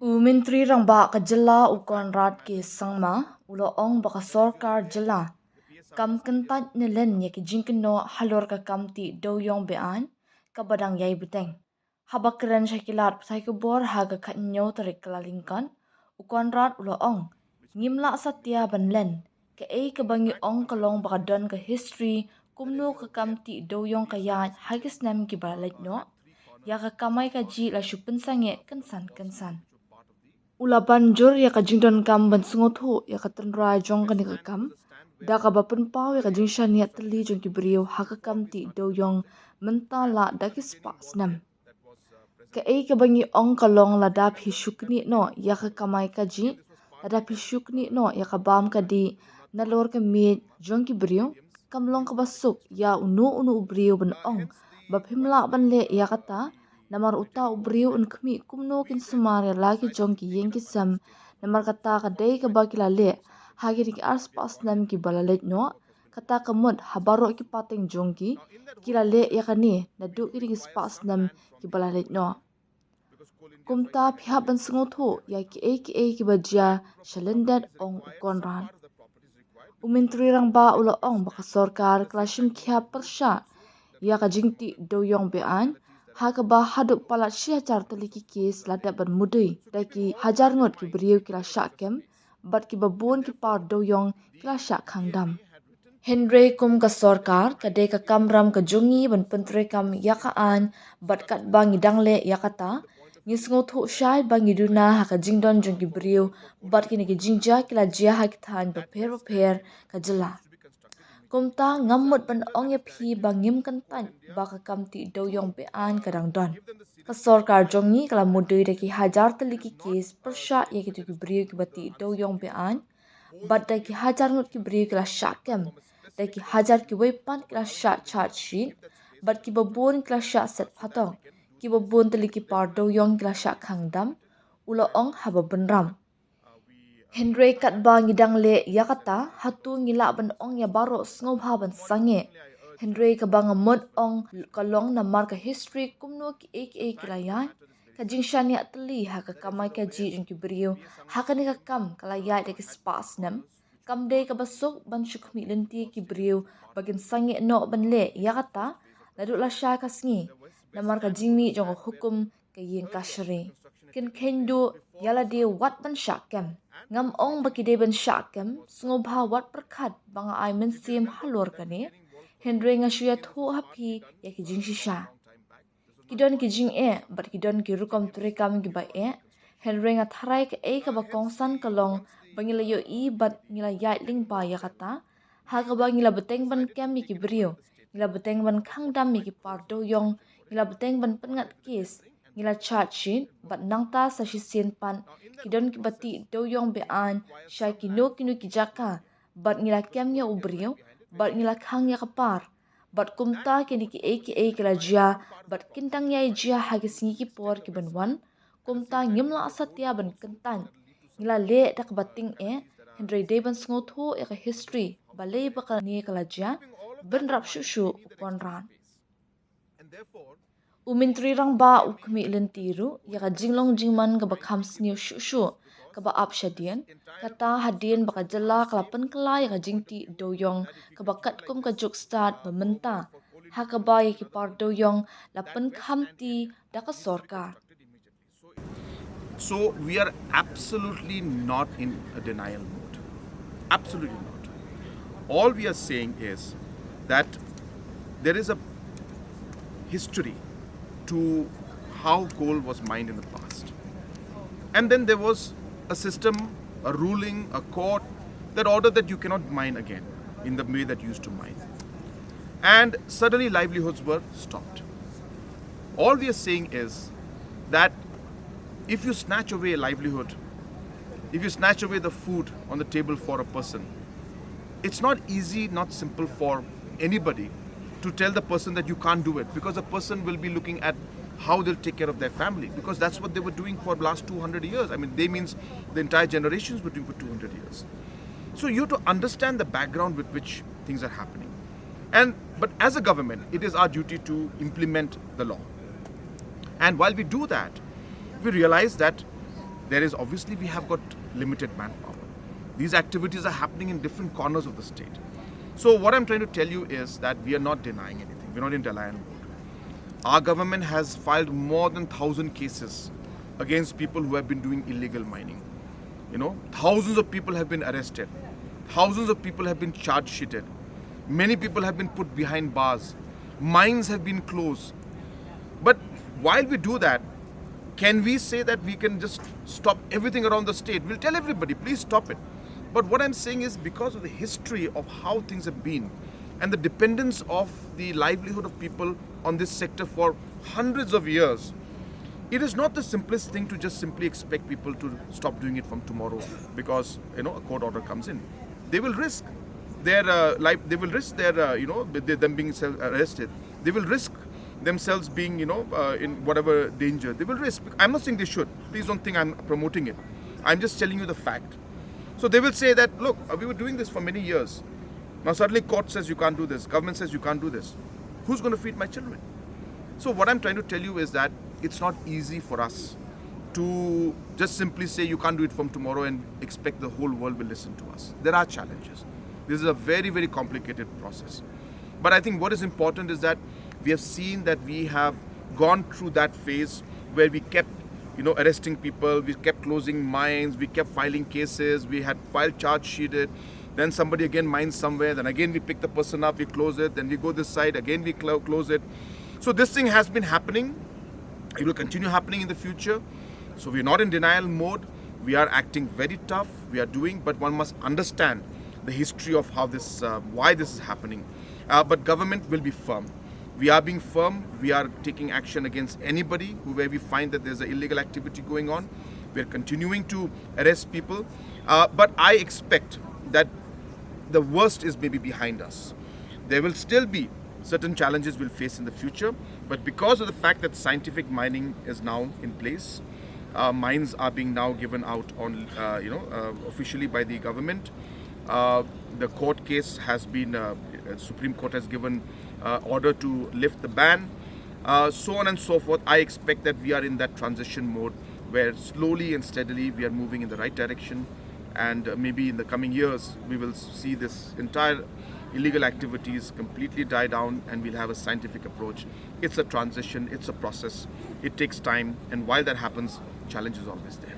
Menteri rangba ka jila ukon rat ke sangma ulo ong baka Sorkar jila kam kentat nelen ye ki jingkeno halor ka kam ti dewiong beain ka badang yai beteng haba keren syakilat pasai ke bor haga kat nyo tarik kelalingkan ukon rat ulo ong ngimla satya banlen ke ke bangi ong kalong baka don ka history kumno ka kam ti dewiong ka yat hagis nam ki balet no ya ka kamai ka ji la shupin sange kensan Ula banjur ya ka jingdon kam ban sungothu ya ka tenra jong ka ni ka kam da ka bapen pau ya ka jingshan ya teli jong ki brio ha ka kam ti do yong mentala da ki spas nam ka ka bangi ong ka long la da phi shukni no ya ka kamai ka ji la da phi shukni no ya ka bam ka di na lor ka mi jong ki brio kam long ka basuk ya unu brio ban ong ba phimla ban le ya ka ta namar uta ubriu un khmi kumno kin sumar ya lagi jong ki yeng ki sam namar kata ka dei ka ba ki la le hagi ki ars pas nam ki balalet no kata ka mut habaro ki pateng jong ki la le ya ka ni na du ki spas nam ki balalet no kumta phya ban sngotho ya ki bajia shalendat ong konran Umintri rang ba ulo ong baka Sorkar klashim kia pyrshah ya ka jingtih dewiong beain ha ka ba haduk palat syah car teliki kes lada ban mudui daki hajar ngot ki beriu kila syakem bat ki babun ki par dewiong kila syak khangdam Henry kum ka Sorkar ka de ka kamram ka jungi ban pentre kam yakaan bat kat bang idangle yakata ngi sngotu syai bang iduna ha ka jingdon jong ki beriu bat ki ni ki jingja kila jia ha ki than per ka jela kumta ngamut ban ong ye phi bangim kan tan ba ka kam ti do yong be an kadang don ka Sorkar jongi kala mudui de ki hajar teliki kes persha ye ki tu ki brio ki bati do yong be an bat da ki hajar ngut ki brio kila syakem da ki hajar ki wepan kila syak chat shi bat ki babun kila syak set phatong ki babun teliki par do yong kila syak khangdam ulo ong haba benram Henry kat ba ngidang le yakata hatu ngila ban ong ya baro sngob ban sange Henry ka ba ngamot ong kalong na marka history kumno ki ki layan ka jingshan ya teli ha ka kamai ka ji jung ki brio ha ka ni ka kam kala ya de ki spas nam kam de ka basuk ban shukmi lenti ki brio bagin sange no ban le yakata ladu la sha ka sngi na marka jingmi jong hukum ka yin kashri kin kendu yala de wat ban syakem ngam ong bakide ban syakem sngoba wat perkhat banga ai men sim halor kane Henry nga shuya thu happy ya ki jing shisha kidon ki jing bat kidon ki rukom trekam ki ba Henry nga tharai ka ka ba kongsan kalong bangila yo bat ngila yai ling ba ya kata ha ka ba ngila beteng ban kem mi ki brio ngila beteng ban khangdam mi ki pardo yong ngila beteng ban pengat kes ngila chat shin bat nangta sa shi sien pan kidon ki bati do yong be an shai ki no ki jaka bat ngila kem ya ubrio bat ngila khang ya kapar bat kumta kini ki la jia bat kintang ya jia hagi singi ki por ki banwan kumta ngimla asatya ban kentan ngila le dak bating Henry Devan sngoto ya ka history bale baka ni kala jia ben rap shushu konran Umintri rang ba ukmi lentiru ya ka jinglong jingman ka bakham sniu shushu ka ba ap shadian kata hadien baka jala kalapan kala ya ka jingti doyong ka bakat kum ka juk start bamenta ha ka ba ya ki par doyong lapan khamti da ka Sorkar So we are absolutely not in a denial mode. Absolutely not. All we are saying is that there is a history to how coal was mined in the past. And then there was a system, a ruling, a court that ordered that you cannot mine again in the way that you used to mine. And suddenly livelihoods were stopped. All we are saying is that if you snatch away a livelihood, if you snatch away the food on the table for a person, it's not easy, not simple for anybody to tell the person that you can't do it, because the person will be looking at how they'll take care of their family, because that's what they were doing for the last 200 years. I mean, they means the entire generations were doing for 200 years. So you have to understand the background with which things are happening. But as a government, it is our duty to implement the law. And while we do that, we realize that There is obviously we have got limited manpower. These activities are happening in different corners of the state. So what I'm trying to tell you is that we are not denying anything. We're not in denial mode. Our government has filed more than 1,000 cases against people who have been doing illegal mining. Thousands of people have been arrested. Thousands of people have been charge sheeted. Many people have been put behind bars. Mines have been closed. But while we do that, can we say that we can just stop everything around the state? We'll tell everybody, please stop it. But what I'm saying is, because of the history of how things have been and the dependence of the livelihood of people on this sector for hundreds of years, it is not the simplest thing to just simply expect people to stop doing it from tomorrow because a court order comes in. They will risk their life. They will risk their them being arrested. They will risk themselves being in whatever danger. They will risk. I'm not saying they should. Please don't think I'm promoting it. I'm just telling you the fact. So they will say that, look, we were doing this for many years. Now suddenly court says you can't do this. Government says you can't do this. Who's going to feed my children? So what I'm trying to tell you is that it's not easy for us to just simply say you can't do it from tomorrow and expect the whole world will listen to us. There are challenges. This is a very, very complicated process. But I think what is important is that we have seen that we have gone through that phase where we kept arresting people, we kept closing mines, we kept filing cases, we had filed charge sheeted, then somebody again mines somewhere, then again we pick the person up, we close it, then we go this side, again we close it. So this thing has been happening. It will continue happening in the future. So we're not in denial mode. We are acting very tough. We are doing, but one must understand the history of how this, why this is happening. But government will be firm. We are being firm. We are taking action against anybody where we find that there's an illegal activity going on. We're continuing to arrest people. But I expect that the worst is maybe behind us. There will still be certain challenges we'll face in the future, but because of the fact that scientific mining is now in place, mines are being now given out on, officially by the government. The court case has been, Supreme Court has given order to lift the ban, so on and so forth. I expect that we are in that transition mode where slowly and steadily we are moving in the right direction, and maybe in the coming years we will see this entire illegal activities completely die down and we'll have a scientific approach. It's a transition, it's a process, it takes time, and while that happens, challenge is always there.